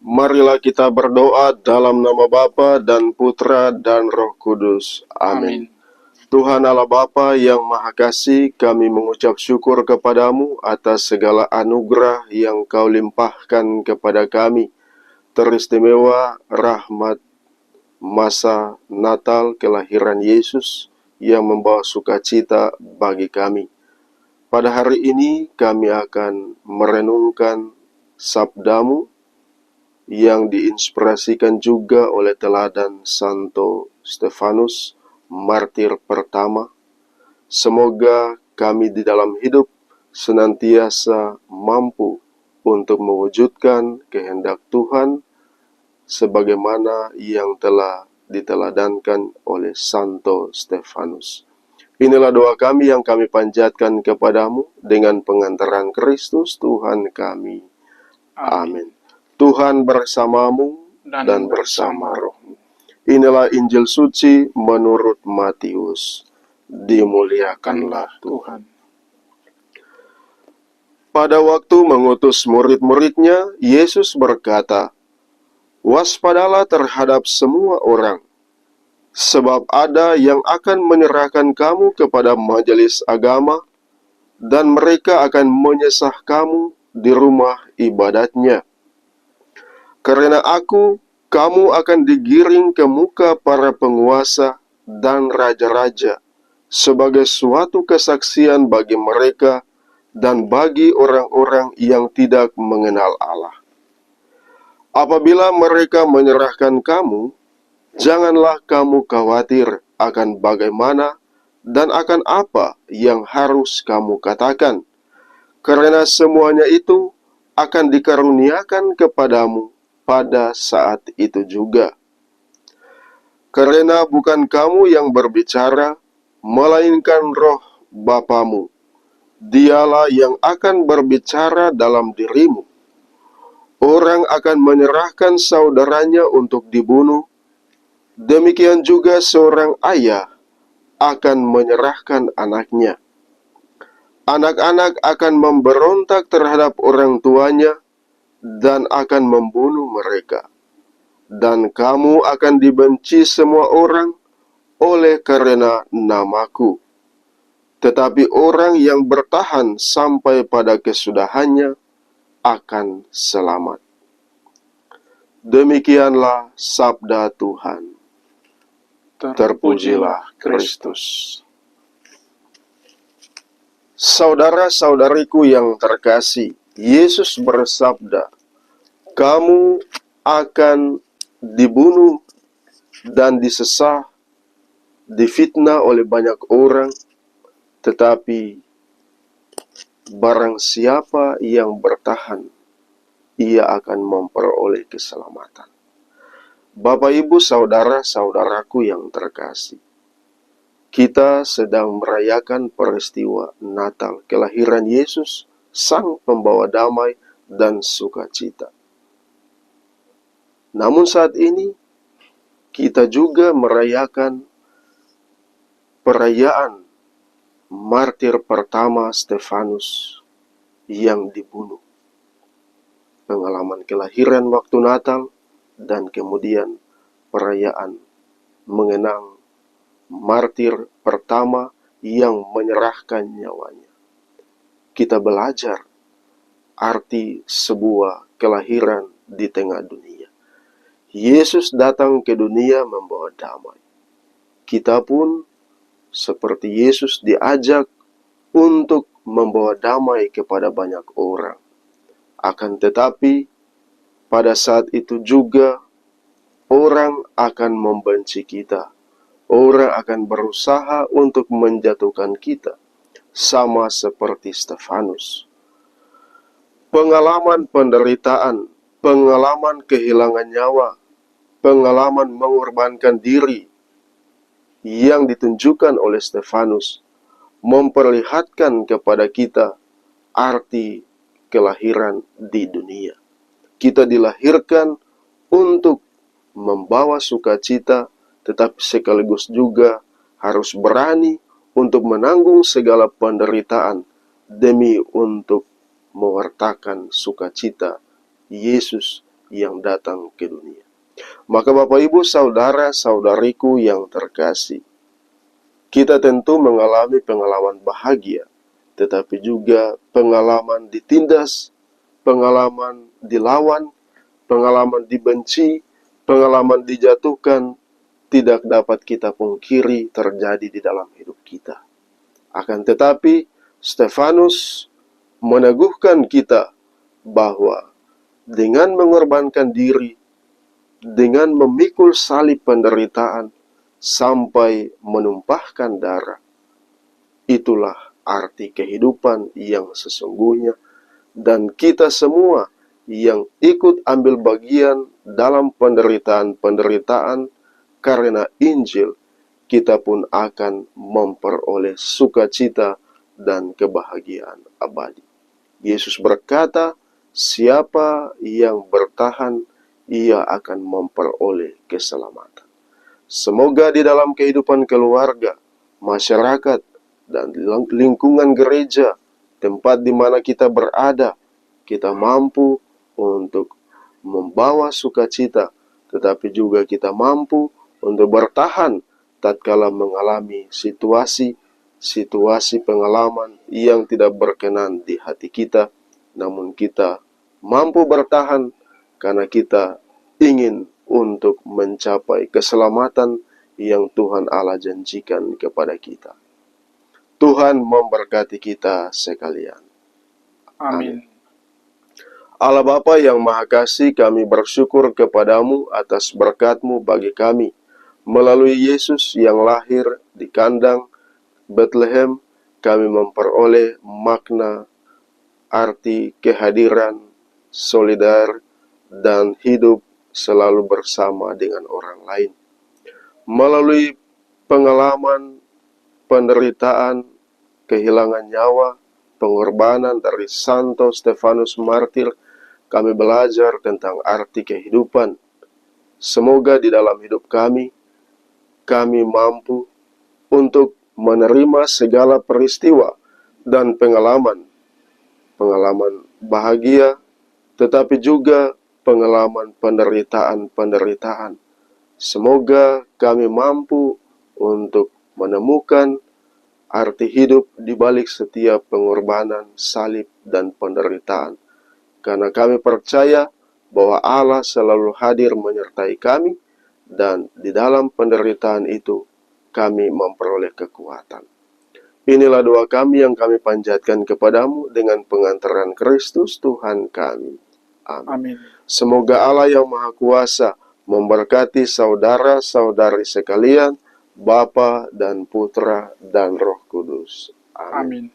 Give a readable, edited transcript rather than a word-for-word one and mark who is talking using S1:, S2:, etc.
S1: Marilah kita berdoa dalam nama Bapa dan Putra dan Roh Kudus. Amin. Tuhan Allah Bapa yang Maha Kasih, kami mengucap syukur kepadamu atas segala anugerah yang Kau limpahkan kepada kami, teristimewa rahmat masa Natal kelahiran Yesus yang membawa sukacita bagi kami. Pada hari ini kami akan merenungkan sabdamu yang diinspirasikan juga oleh teladan Santo Stefanus, martir pertama. Semoga kami di dalam hidup senantiasa mampu untuk mewujudkan kehendak Tuhan sebagaimana yang telah diteladankan oleh Santo Stefanus. Inilah doa kami yang kami panjatkan kepadamu dengan pengantaran Kristus Tuhan kami. Amin. Tuhan bersamamu dan bersama rohmu. Inilah Injil suci menurut Matius. Dimuliakanlah Tuhan. Pada waktu mengutus murid-muridnya, Yesus berkata, "Waspadalah terhadap semua orang, sebab ada yang akan menyerahkan kamu kepada majelis agama, dan mereka akan menyesah kamu di rumah ibadatnya. Karena aku, kamu akan digiring ke muka para penguasa dan raja-raja sebagai suatu kesaksian bagi mereka dan bagi orang-orang yang tidak mengenal Allah. Apabila mereka menyerahkan kamu, janganlah kamu khawatir akan bagaimana dan akan apa yang harus kamu katakan, karena semuanya itu akan dikaruniakan kepadamu pada saat itu juga. Karena bukan kamu yang berbicara, melainkan Roh Bapamu. Dialah yang akan berbicara dalam dirimu. Orang akan menyerahkan saudaranya untuk dibunuh. Demikian juga seorang ayah akan menyerahkan anaknya. Anak-anak akan memberontak terhadap orang tuanya dan akan membunuh mereka. Dan kamu akan dibenci semua orang oleh karena namaku. Tetapi orang yang bertahan sampai pada kesudahannya akan selamat." Demikianlah sabda Tuhan. Terpujilah Kristus. Saudara-saudariku yang terkasih, Yesus bersabda, "Kamu akan dibunuh dan disesah, difitnah oleh banyak orang, tetapi barang siapa yang bertahan, ia akan memperoleh keselamatan." Bapak, Ibu, saudara-saudaraku yang terkasih, kita sedang merayakan peristiwa Natal, kelahiran Yesus, Sang Pembawa Damai dan Sukacita. Namun saat ini, kita juga merayakan perayaan martir pertama Stefanus yang dibunuh. Pengalaman kelahiran waktu Natal dan kemudian perayaan mengenang martir pertama yang menyerahkan nyawanya. Kita belajar arti sebuah kelahiran di tengah dunia. Yesus datang ke dunia membawa damai. Kita pun seperti Yesus diajak untuk membawa damai kepada banyak orang. Akan tetapi, pada saat itu juga orang akan membenci kita. Orang akan berusaha untuk menjatuhkan kita, sama seperti Stefanus. Pengalaman penderitaan, pengalaman kehilangan nyawa, pengalaman mengorbankan diri yang ditunjukkan oleh Stefanus memperlihatkan kepada kita arti kelahiran di dunia. Kita dilahirkan untuk membawa sukacita, tetapi sekaligus juga harus berani untuk menanggung segala penderitaan demi untuk mewartakan sukacita Yesus yang datang ke dunia. Maka Bapak Ibu, saudara-saudariku yang terkasih, kita tentu mengalami pengalaman bahagia, tetapi juga pengalaman ditindas, pengalaman dilawan, pengalaman dibenci, pengalaman dijatuhkan, tidak dapat kita pungkiri terjadi di dalam hidup kita. Akan tetapi, Stefanus meneguhkan kita bahwa dengan mengorbankan diri, dengan memikul salib penderitaan, sampai menumpahkan darah, itulah arti kehidupan yang sesungguhnya. Dan kita semua yang ikut ambil bagian dalam penderitaan-penderitaan karena Injil, kita pun akan memperoleh sukacita dan kebahagiaan abadi. Yesus berkata, siapa yang bertahan, ia akan memperoleh keselamatan. Semoga di dalam kehidupan keluarga, masyarakat, dan lingkungan gereja, tempat di mana kita berada, kita mampu untuk membawa sukacita, tetapi juga kita mampu untuk bertahan tatkala mengalami situasi pengalaman yang tidak berkenan di hati kita, namun kita mampu bertahan karena kita ingin untuk mencapai keselamatan yang Tuhan Allah janjikan kepada kita. Tuhan memberkati kita sekalian.
S2: Amin.
S1: Allah Bapa yang Maha Kasih, kami bersyukur kepadamu atas berkat-Mu bagi kami. Melalui Yesus yang lahir di kandang Bethlehem, kami memperoleh makna, arti kehadiran, solidar, dan hidup selalu bersama dengan orang lain. Melalui pengalaman, penderitaan, kehilangan nyawa, pengorbanan dari Santo Stefanus Martir, kami belajar tentang arti kehidupan. Semoga di dalam hidup kami mampu untuk menerima segala peristiwa dan pengalaman bahagia, tetapi juga pengalaman penderitaan. Semoga kami mampu untuk menemukan arti hidup di balik setiap pengorbanan, salib, dan penderitaan. Karena kami percaya bahwa Allah selalu hadir menyertai kami, dan di dalam penderitaan itu kami memperoleh kekuatan. Inilah doa kami yang kami panjatkan kepadamu dengan pengantaran Kristus Tuhan kami. Amin. Semoga Allah yang Maha Kuasa memberkati saudara-saudari sekalian, Bapa dan Putra dan Roh Kudus. Amin.